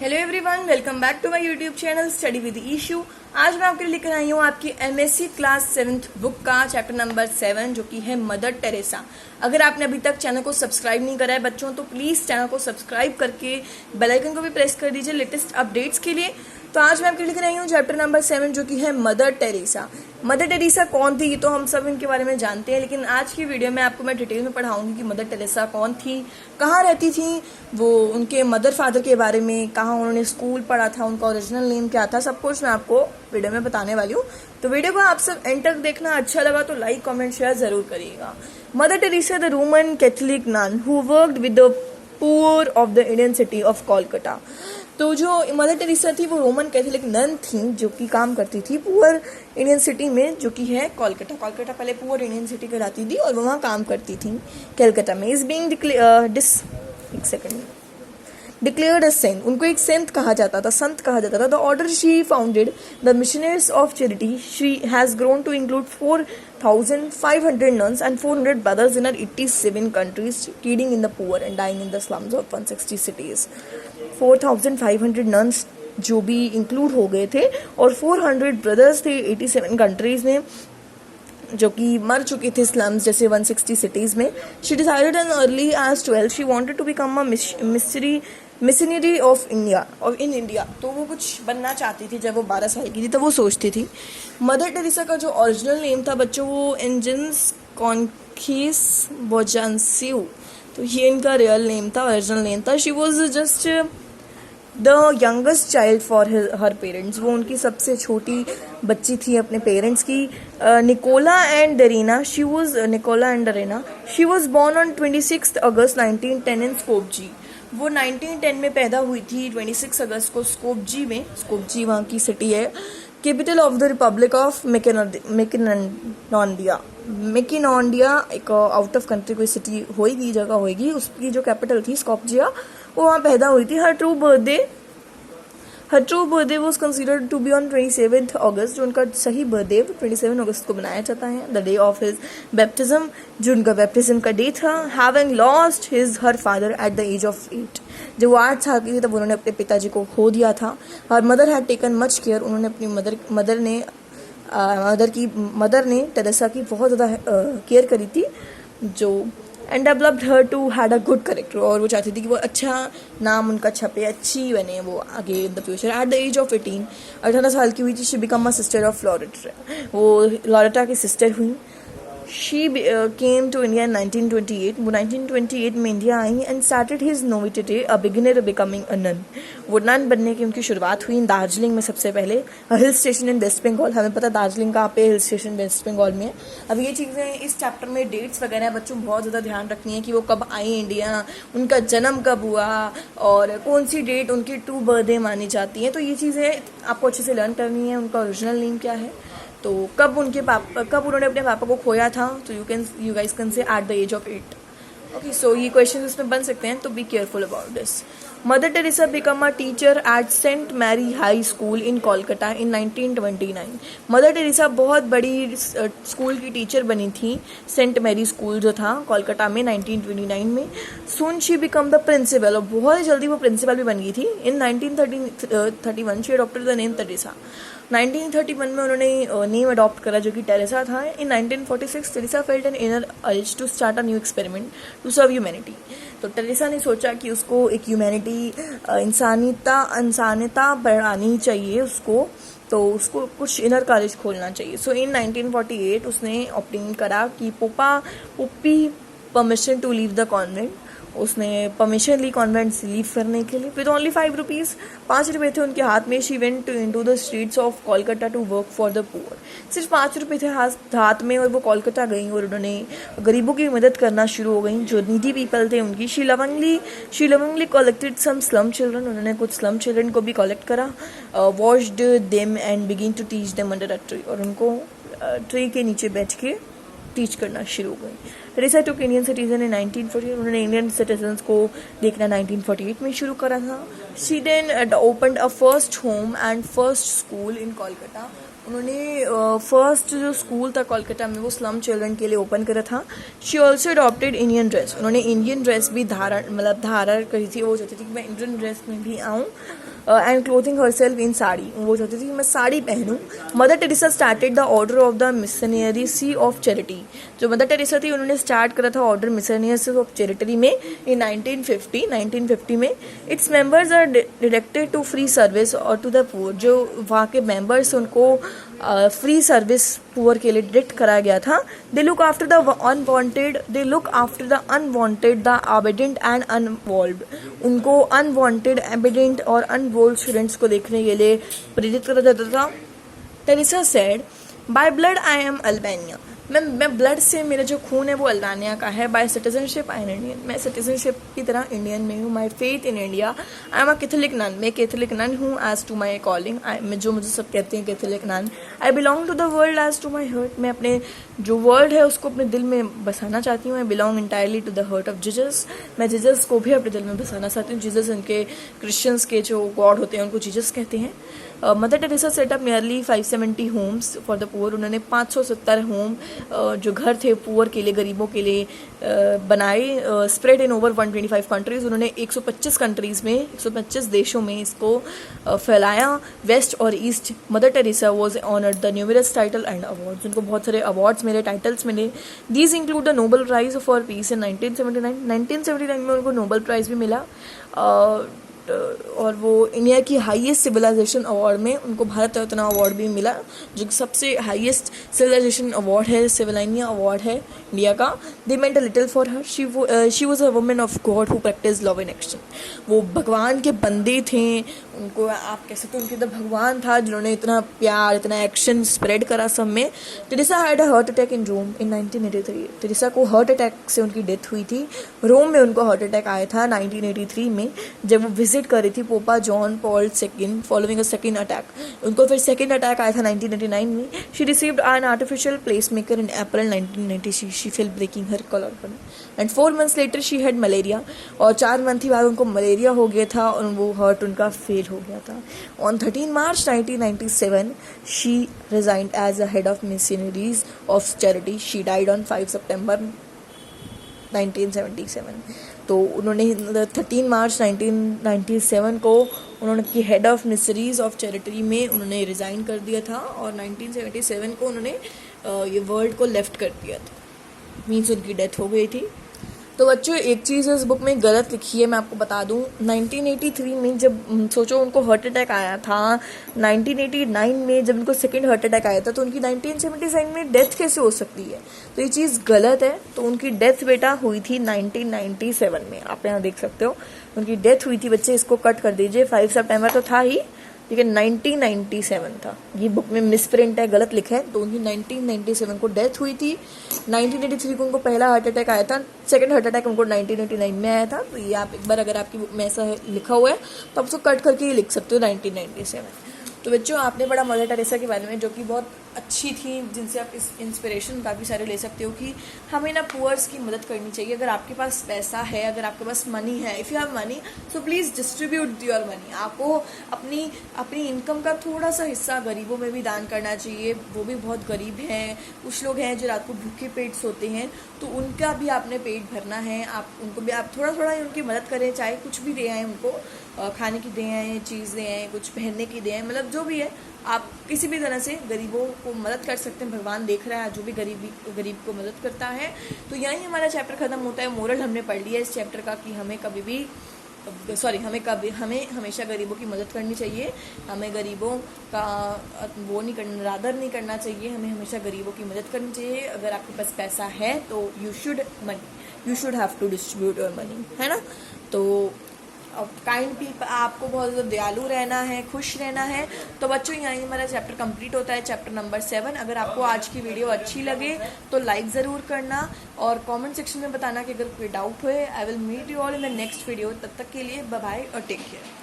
Hello everyone, welcome back to my YouTube channel study with Ishu. आज मैं आपके लिए लेकर आई हूँ आपकी एमएससी क्लास 7th बुक का चैप्टर नंबर 7 जो कि है मदर टेरेसा। अगर आपने अभी तक चैनल को सब्सक्राइब नहीं करा है बच्चों तो प्लीज चैनल को सब्सक्राइब करके बेल आइकन को भी प्रेस कर दीजिए लेटेस्ट अपडेट्स के लिए। तो आज मैं आपके लिए लेकर आई हूँ चैप्टर नंबर 7 जो कि है मदर टेरेसा। मदर टेरेसा कौन थी ये तो हम सब इनके बारे में जानते हैं, लेकिन आज की वीडियो में आपको मैं डिटेल में पढ़ाऊंगी कि मदर टेरेसा कौन थी, कहाँ रहती थी, वो उनके मदर फादर के बारे में, कहाँ उन्होंने स्कूल पढ़ा था, उनका ओरिजिनल नेम क्या था, सब कुछ मैं आपको वीडियो में बताने वाली हूँ। तो वीडियो को आप सब एंड तक देखना, अच्छा लगा तो लाइक कमेंट शेयर जरूर करिएगा। Mother Teresa the Roman Catholic nun who worked with the poor of the Indian city of Kolkata. तो जो मदर टेरेसा थी वो रोमन कैथोलिक नन थी जो कि काम करती थी पुअर इंडियन सिटी में जो कि है कोलकाता। कोलकाता पहले पुअर इंडियन सिटी कहलाती थी और वहाँ काम करती थी कलकत्ता में। Is being declared a saint, उनको एक सेंट कहा जाता था, संत कहा जाता था। The order she founded the Missionaries of Charity she has grown to include 4,500 nuns and 400 brothers in her 87 countries, feeding in the poor and dying in the slums of 160 cities. 4,500 nuns जो भी include हो गए थे और 400 brothers थे 87 countries में जो कि मर चुके थे स्लम्स जैसे 160 सिटीज में। She decided an early age 12 she wanted to become a missionary of India. तो वो कुछ बनना चाहती थी जब वो 12 साल की थी, तो वो सोचती थी। मदर टेरेसा का जो ओरिजिनल नेम था बच्चों वो एंजेंस कॉन्किस बोजांसियो, तो ये इनका रियल नेम था, ओरिजिनल नेम था। She was just the youngest child for her parents, वो उनकी सबसे छोटी बच्ची थी अपने पेरेंट्स की। Nikola and Drana she was born on 26 August 1910 in Skopje. वो 1910 में पैदा हुई थी 26 अगस्त को स्कोपजी में। स्कोपजी वहाँ की सिटी है, capital of the Republic of मेकिनोंडिया। एक आउट ऑफ कंट्री कोई सिटी होगी, जगह होगी, उसकी जो कैपिटल थी स्कोपजिया, वो वहाँ पैदा हुई थी। हर true birthday was considered to be on 27 August, जो उनका सही बर्थडे 27 अगस्त को मनाया जाता है। The day of his baptism, जो उनका बैप्टिज्म का डे था। Having lost her father at the age of 8, जब वो 8 साल की थी तब उन्होंने अपने पिताजी को खो दिया था। Her mother had taken much care, उन्होंने अपनी मदर ने टेरेसा की बहुत ज़्यादा केयर करी थी जो and developed her to had a good character, और वो चाहती थी कि वो अच्छा नाम उनका छपे, अच्छी बने वो आगे in the future. At the age of 18 साल की हुई थी, she become a sister of Loreto, वो लॉरेटा की सिस्टर हुई। She came to India in 1928, वो 1928 में इंडिया आई and started his novitiate a beginner becoming a nun. वो नन बनने की उनकी शुरुआत हुई दार्जिलिंग में सबसे पहले, hill station in West Bengal. हमें पता दार्जिलिंग कहाँ पे, हिल स्टेशन वेस्ट बंगाल में है। अब ये चीज़ें इस चैप्टर में डेट्स वगैरह बच्चों बहुत ज़्यादा ध्यान रखनी है कि वो कब आई इंडिया, उनका जन्म कब हुआ और कौन सी डेट उनकी टू बर्थडे मानी जाती है। तो ये चीज़ें आपको अच्छे से लर्न करनी है। उनका ओरिजिनल नेम क्या है, तो कब उन्होंने अपने पापा को खोया था, तो you guys can say at the age of 8। Okay, so ये क्वेश्चन इसमें बन सकते हैं, तो be careful about this. Mother Teresa become a teacher at Saint Mary high school in Kolkata in 1929। Mother Teresa बहुत बड़ी स्कूल की टीचर बनी थी, सेंट मैरी स्कूल जो था कोलकाता में 1929 में। सून शी बिकम द प्रिंसिपल, और बहुत ही जल्दी वो प्रिंसिपल भी बन गई थी। इन 1931 she adopted the name Teresa. 1931 में उन्होंने नेम अडॉप्ट करा जो कि टेरेसा था। In 1946 Teresa felt an inner urge to start a new experiment to serve humanity. तो टेरेसा ने सोचा कि उसको एक ह्यूमैनिटी इंसानियता बढ़ानी चाहिए उसको, तो उसको कुछ इनर कॉलेज खोलना चाहिए। सो इन 1948 उसने ऑप्टेन करा कि papal permission to leave the convent. उसने परमिशन ली कॉन्वेंट से लीव करने के लिए। विद ओनली 5 रुपीज़, 5 रुपये थे उनके हाथ में। She went into the streets of Kolkata to work for the poor. सिर्फ 5 रुपये थे हाथ में और वो कोलकाता गई और उन्होंने गरीबों की मदद करना शुरू हो गई, जो नीडी पीपल थे उनकी। She lovingly collected some slum children, उन्होंने कुछ स्लम चिल्ड्रन को भी कलेक्ट करा। Washed them and begin to teach them under a tree, और उनको ट्री के नीचे बैठ के टीच करना शुरू हो गई। टेरेसा टुक इंडियन सिटीजन इन 1948, उन्होंने इंडियन सिटीजन्स को देखना 1948 में शुरू करा था। She then opened a first home and first school in Kolkata, उन्होंने फर्स्ट जो स्कूल था कोलकाता में वो स्लम चिल्ड्रन के लिए ओपन करा था। She also adopted Indian dress, उन्होंने इंडियन ड्रेस भी धारण करी थी। वो चाहती थी कि मैं इंडियन ड्रेस में भी आऊँ and clothing herself in sari, वो चाहती थी कि मैं साड़ी पहनूं। Mother Teresa started the order of the missionary sea of charity, जो मदर टेरेसा थी उन्होंने स्टार्ट करा था ऑर्डर मिशनरीज ऑफ चैरिटी में इन 1950 में। Its members are directed to free service और टू द पुअर, जो वहाँ के मेंबर्स उनको फ्री सर्विस पुअर के लिए डायरेक्ट कराया गया था। They look after the unwanted, the abandoned and unloved, उनको अनवांटेड, एबिडेंट और अनवॉल्व स्टूडेंट्स को देखने के लिए प्रेरित करा जाता था। Teresa said, by blood I am Albania, मैं ब्लड से, मेरा जो खून है वो अल्बानिया का है। By citizenship I am Indian, मैं सिटीजनशिप की तरह इंडियन में हूँ। My faith in India, I am a Catholic nun, मैं कैथोलिक नन हूँ। एज टू माई कॉलिंग, जो मुझे सब कहते हैं Catholic nun. I belong to the world as to my heart, मैं अपने जो वर्ल्ड है उसको अपने दिल में बसाना चाहती हूँ। I belong entirely to the heart of Jesus, मैं जीसस को भी अपने दिल में बसाना चाहती हूँ। जीसस उनके क्रिश्चियंस के जो गॉड होते हैं उनको जीसस कहते हैं। Mother Teresa setup nearly 570 Holmes for the poor, उन्होंने 570 होम जो घर थे पुअर के लिए, गरीबों के लिए बनाए। स्प्रेड इन ओवर 125 कंट्रीज, उन्होंने 125 कंट्रीज में, 125 देशों में इसको फैलाया। वेस्ट और east, Mother Teresa was honoured the numerous title and awards, उनको बहुत सारे अवार्ड्स मिले, टाइटल्स मिले। These include the Nobel prize for peace in 1979 में उनको नोबेल प्राइज भी मिला। और वो इंडिया की हाईएस्ट सिविलाइजेशन अवार्ड में उनको भारत रत्न अवार्ड भी मिला, जो सबसे हाईएस्ट सिविलाइजेशन अवार्ड है, सिविलाइनिया अवार्ड है इंडिया का। They meant a little for her, she was a women of God who practice love in action, वो भगवान के बंदे थे, उनको आप कह सकते हो उनके अंदर भगवान था जिन्होंने इतना प्यार, इतना एक्शन स्प्रेड करा सब में। Teresa had a heart attack in Rome in 1983, Teresa को हार्ट अटैक से उनकी डेथ हुई थी। रोम में उनको हार्ट अटैक आया था 1983 में, जब वो विजिट कर रही थी Pope John Paul II following a second attack. उनको फिर सेकेंड अटैक आया था 1989 में। She received an artificial pacemaker in April 1990, she fell breaking her collar and 4 months later she had malaria, और 4 मंथ ही बाद उनको मलेरिया हो गया था और वो हार्ट उनका फेल हो गया था। On 13 March 1997 she resigned as a head of Missionaries of Charity, she died on 5 September 1977। तो उन्होंने 13 March 1997 को उन्होंने की head of Missionaries of charity में उन्होंने रिज़ाइन कर दिया था, और 1977 को उन्होंने ये वर्ल्ड को लेफ्ट कर दिया था, मीन्स उनकी डेथ हो गई थी। तो बच्चों एक चीज़ इस बुक में गलत लिखी है, मैं आपको बता दूं। 1983 में जब सोचो उनको हार्ट अटैक आया था, 1989 में जब उनको सेकेंड हार्ट अटैक आया था, तो उनकी 1977 में डेथ कैसे हो सकती है? तो ये चीज़ गलत है। तो उनकी डेथ बेटा हुई थी 1997 में, आप यहाँ देख सकते हो उनकी डेथ हुई थी। बच्चे इसको कट कर दीजिए, 5 September तो था ही, लेकिन 1997 था। ये बुक में मिसप्रिंट है, गलत लिखा है। तो उनकी 1997 को डेथ हुई थी। 1983 को उनको पहला हार्ट अटैक आया था, सेकंड हार्ट अटैक उनको 1989 में आया था। तो ये आप एक बार अगर आपकी बुक में ऐसा लिखा हुआ है तो आप उसको कट करके ही लिख सकते हो 1997। तो बच्चों आपने पढ़ा मदर टेरेसा के बारे में, जो कि बहुत अच्छी थी, जिनसे आप इस इंस्पिरेशन काफ़ी सारे ले सकते हो कि हमें ना पुअर्स की मदद करनी चाहिए। अगर आपके पास पैसा है, अगर आपके पास मनी है, if you have money so please distribute your money. आपको अपनी इनकम का थोड़ा सा हिस्सा गरीबों में भी दान करना चाहिए। वो भी बहुत गरीब हैं, कुछ लोग हैं जो रात को भूखे पेट सोते हैं, तो उनका भी आपने पेट भरना है। आप उनको भी आप थोड़ा थोड़ा उनकी मदद करें, चाहे कुछ भी दे आएँ उनको, खाने की दे आएँ, चीज़ दे आएँ, कुछ पहनने की दे आएँ, मतलब जो भी है आप किसी भी तरह से गरीबों को मदद कर सकते हैं। भगवान देख रहा है जो भी गरीब को मदद करता है। तो यहीं हमारा चैप्टर खत्म होता है। मोरल हमने पढ़ लिया इस चैप्टर का कि हमें हमें हमेशा गरीबों की मदद करनी चाहिए। हमें गरीबों का वो नहीं करना, रादर नहीं करना चाहिए। हमें हमेशा गरीबों की मदद करनी चाहिए। अगर आपके पास पैसा है तो you should have to distribute your money, है ना। तो काइंड पीपल, आपको बहुत ज़्यादा दयालु रहना है, खुश रहना है। तो बच्चों यहीं हमारा चैप्टर कंप्लीट होता है, चैप्टर नंबर 7। अगर आपको आज की वीडियो अच्छी लगे तो लाइक ज़रूर करना और कमेंट सेक्शन में बताना कि अगर कोई डाउट हो। I will meet you all in the next video. तब तक के लिए बाय बाय और टेक केयर।